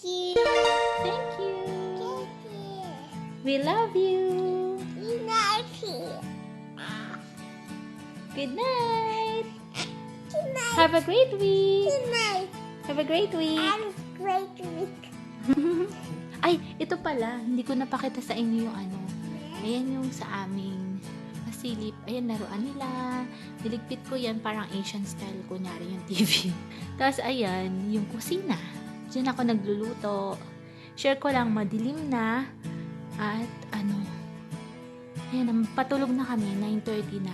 you. Thank you. Thank you. We love you. We love you. Good night. Good night. Have a great week. Good night. Have a great week. Have a great week. Ay, ito pala. Hindi ko napakita sa inyo yung ano. Ayan yung sa aming pasilip. Ayan, laruan nila. Niligpit ko yan parang Asian style. Kunyari yung TV. Tapos ayan, yung kusina. Diyan ako nagluluto. Share ko lang, madilim na. At ano, ayan, patulog na kami. 9:30 na.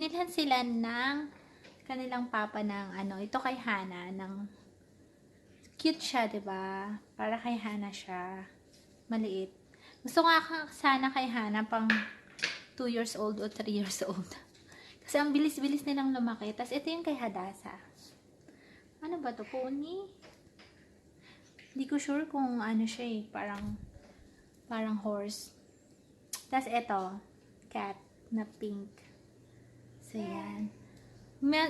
Nilhan sila ng kanilang papa ng ano, ito kay Hana, ng cute siya, 'di ba? Para kay Hana siya. Maliit. Gusto nga sana kay Hana pang 2 years old o 3 years old. Kasi ang bilis-bilis nilang lumaki. Tapos ito yung kay Hadasa. Ano ba to? Pony? Hindi ko sure kung ano siya eh. Parang horse. Tapos ito, cat na pink. So, yan.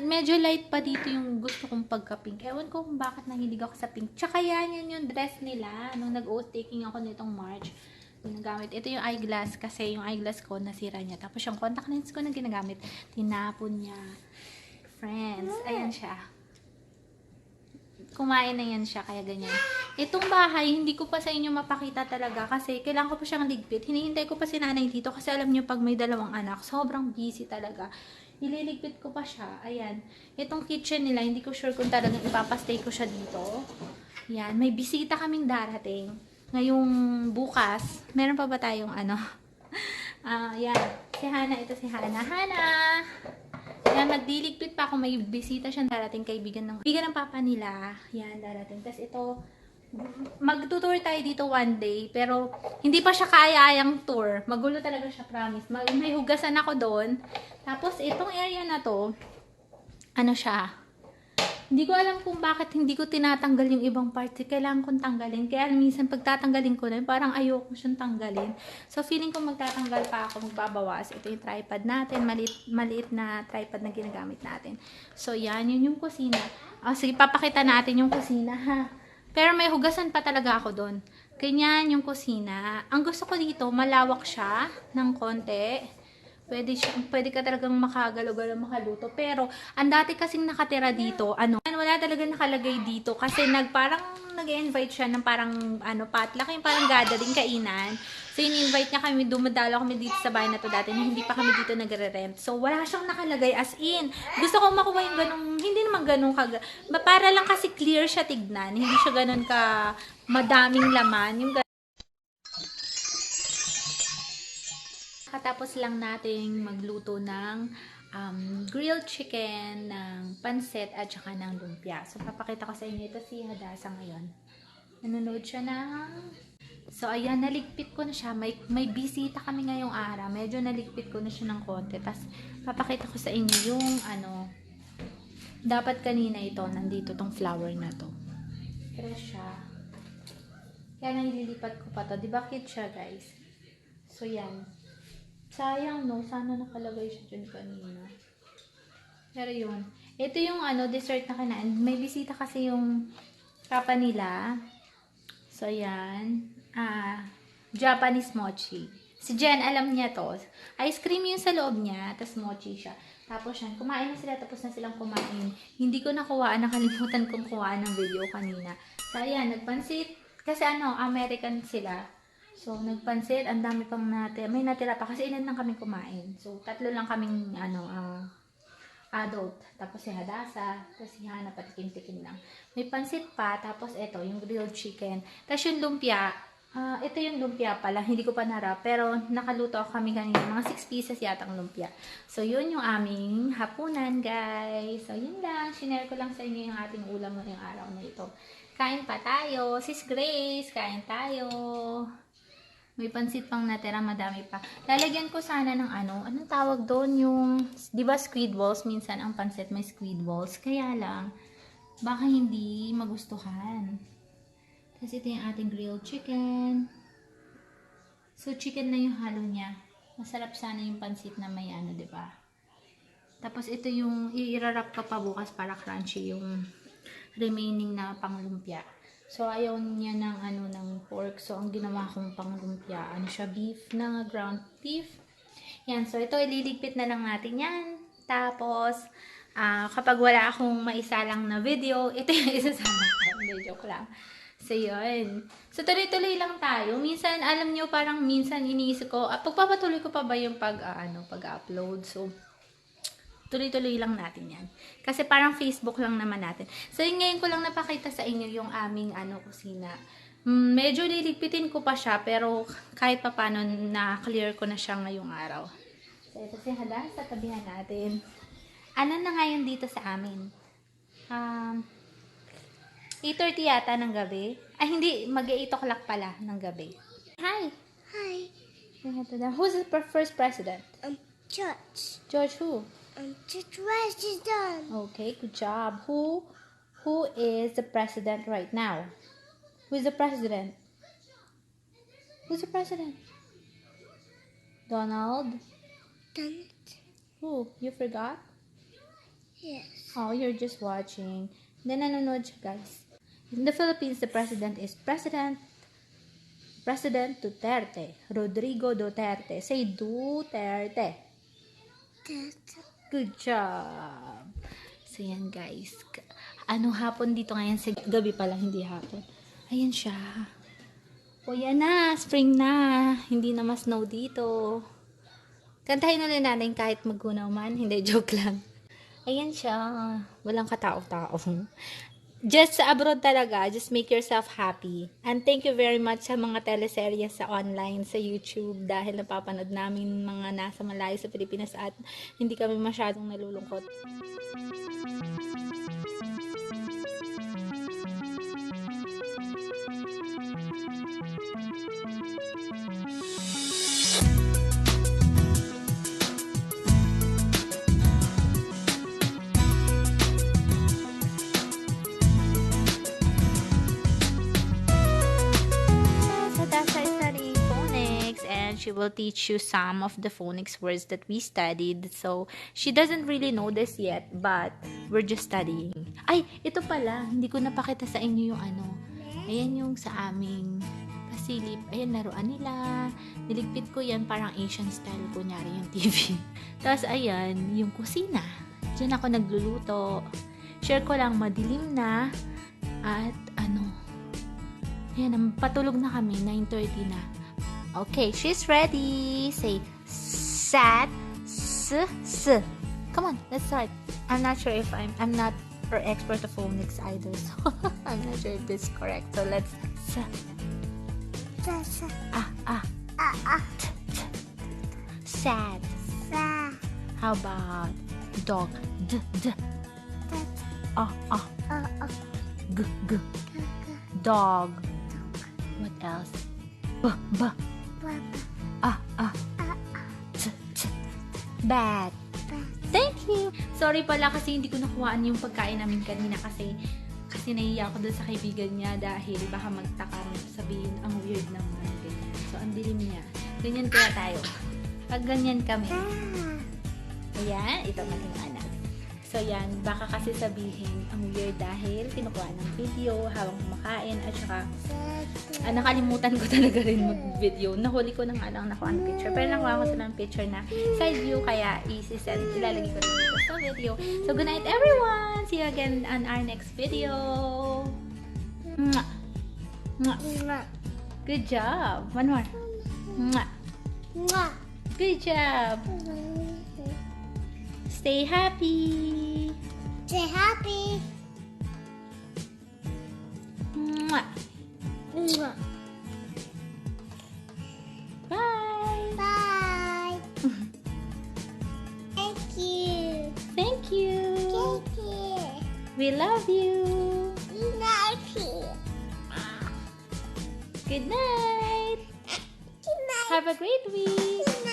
Medyo light pa dito yung gusto kong pagka-pink. Ewan ko kung bakit nahilig ako sa pink. Tsaka yan yung dress nila. Nung nag-oath taking ako nitong March, ginagamit. Ito yung eyeglass kasi yung eyeglass ko nasira niya. Tapos yung contact lens ko na ginagamit, tinapon niya. Friends, ayan siya. Kumain na yan siya, kaya ganyan. Itong bahay, hindi ko pa sa inyo mapakita talaga kasi kailangan ko pa siyang ligpit. Hinihintay ko pa si nanay dito kasi alam niyo pag may dalawang anak, sobrang busy talaga. Ililigpit ko pa siya. Ayan. Itong kitchen nila, hindi ko sure kung talagang ipapastay ko siya dito. Ayan. May bisita kaming darating. Ngayong bukas, meron pa ba tayong ano? Ayan. Si Hana, ito si Hana. Hana! Ayan, nagdiligpit pa ako. May bisita siyang darating, kaibigan ng papa nila. Ayan, darating. Tapos ito, magtutour tayo dito one day, pero hindi pa siya kaya-ayang tour. Magulo talaga siya, promise. May hugasan ako doon. Tapos, itong area na to, ano siya, hindi ko alam kung bakit hindi ko tinatanggal yung ibang parts. Kailangan kong tanggalin. Kaya minsan pagtatanggalin ko na, parang ayoko siyang tanggalin. So, feeling ko magtatanggal pa ako, magbabawas. Ito yung tripod natin. Maliit na tripod na ginagamit natin. So, yan. Yun yung kusina. Sige, papakita natin yung kusina, ha. Pero may hugasan pa talaga ako doon. Ganyan yung kusina. Ang gusto ko dito, malawak siya ng konti. Pwede ka talagang makagalaw-galaw, makaluto. Pero, ang dati kasing nakatira dito, wala talagang nakalagay dito. Kasi parang nag-invite siya ng parang, potluck, yung parang gathering, kainan. So, in-invite niya kami, dumadalo kami dito sa bahay na to dati, na hindi pa kami dito nagre-rent. So, wala siyang nakalagay as in. Gusto ko makuha yung ganung, hindi naman ganung para lang kasi clear siya tignan. Hindi siya ganun ka madaming laman. Yung katapos lang nating magluto ng grilled chicken, ng pansit, at saka ng lumpia. So, papakita ko sa inyo. Ito si Hadasa ngayon. Nanonood siya ng... So, ayan, naligpit ko na siya. May bisita kami ngayong araw. Medyo naligpit ko na siya ng konti. Tapos, papakita ko sa inyo yung dapat kanina ito, nandito tong flower na to. Fresh siya. Kaya nililipat ko pa to. Diba cute siya, guys? So, yan. Sayang, no? Sana nakalagay siya dyan kanina. Pero yun. Ito yung dessert na kinain. May bisita kasi yung papa nila. So, ayan. Japanese mochi. Si Jen, alam niya to. Ice cream yung sa loob niya. Tapos mochi siya. Tapos yan. Kumain na sila. Tapos na silang kumain. Hindi ko nakuhaan. Nakalimutan kong kuhaan ng video kanina. So, ayan. Nagpansit. Kasi American sila. So, nagpansit, ang dami pang may natira pa kasi ilan lang kaming kumain. So, 3 lang kaming adult. Tapos si Hadasa, tapos si Hana, patikim-tikim lang. May pansit pa, tapos ito, yung grilled chicken. Tapos yung lumpia, ito yung lumpia pala, hindi ko pa narap, pero nakaluto ako kami kanina, mga 6 pieces yatang lumpia. So, yun yung aming hapunan, guys. So, yun lang, shinare ko lang sa inyo yung ating ulam ngayong araw na ito. Kain pa tayo, Sis Grace, kain tayo. May pansit pang natira, madami pa. Lalagyan ko sana ng anong tawag doon, yung, di ba squid balls, minsan ang pansit may squid balls. Kaya lang, baka hindi magustuhan. Tapos ito yung ating grilled chicken. So, chicken na yung halo niya. Masarap sana yung pansit na may ano, diba? Tapos ito yung i-wrap ka pa bukas para crunchy yung remaining na panglumpia. So, ayaw niya ng ano, ng pork. So, ang ginawa kong panglumpia, ano siya, beef, na ground beef. Yan. So, ito, ililigpit na lang natin yan. Tapos, kapag wala akong maisalang na video, ito yung isasama ko. Hindi, joke lang. So, yun. So, tuloy-tuloy lang tayo. Minsan, alam nyo, parang minsan iniisip ko, pagpapatuloy ko pa ba yung pag-upload? So, tuloy-tuloy lang natin yan. Kasi parang Facebook lang naman natin. So, yun, ngayon ko lang napakita sa inyo yung aming kusina. Medyo liligpitin ko pa siya, pero kahit pa paano, na-clear ko na siya ngayong araw. So, ito si Hala, sa tabihan natin. Ano na ngayon dito sa amin? 8:30 yata ng gabi. Ay, hindi. Mag-8 o'clock pala ng gabi. Hi! Hi. Who's the first president? George. George who? George Washington. Okay, good job. Who is the president right now? Who is the president? Who's the president? Donald? Donald. Who? You forgot? Yes. Oh, you're just watching. Then nanonood siya, guys. In the Philippines, the president is President Duterte. Rodrigo Duterte. Say Duterte. Good job. So, yan, guys. Hapon dito ngayon? Sa gabi pala, hindi hapon. Ayan siya. O, yan na. Spring na. Hindi na mas snow dito. Kantahin ulit natin kahit magunaw man. Hindi, joke lang. Ayan siya. Walang katao-tao. Just sa abroad talaga, just make yourself happy. And thank you very much sa mga teleserye sa online, sa YouTube, dahil napapanood namin mga nasa malayo sa Pilipinas at hindi kami masyadong nalulungkot. She will teach you some of the phonics words that we studied. So, she doesn't really know this yet, but we're just studying. Ay, ito pala, hindi ko napakita sa inyo yung Ayan yung sa aming pasilip. Ayan, laruan nila. Niligpit ko yan, parang Asian style, kunyari yung TV. Tapos, ayan, yung kusina. Diyan ako nagluluto. Share ko lang, madilim na. At, ayan, patulog na kami, 9:30 na. Okay, she's ready. Say sat s. Come on, let's start. I'm not sure if I'm not an expert of phonics either, so I'm not sure if this is correct. So let's sad. How about dog? D. G. Dog. What else? B. Bad. Thank you. Sorry pala kasi hindi ko nakuhaan yung pagkain namin kanina kasi nahiya ako dun sa kaibigan niya dahil baka magtaka sabihin ang weird naman. Ganyan. So, ang dilim niya. Ganyan kaya tayo. Pag ganyan kami. Ayan, ito mating anak. So, yan. Baka kasi sabihin ang weird dahil kinukuha ng video habang kumakain at saka nakalimutan ko talaga rin mag-video. Nahuli ko na nga lang nakuha ng picture. Pero nakuha ko ng picture na side view kaya ilalagay ko rin dito sa video. So, good night everyone! See you again on our next video! Mwah! Mwah! Good job! One more! Mwah! Good job! Stay happy! Stay happy. Mwah! Bye! Bye. Thank you. Thank you! Thank you. We love you! Love you. Good night! Good night. Have a great week! Good night.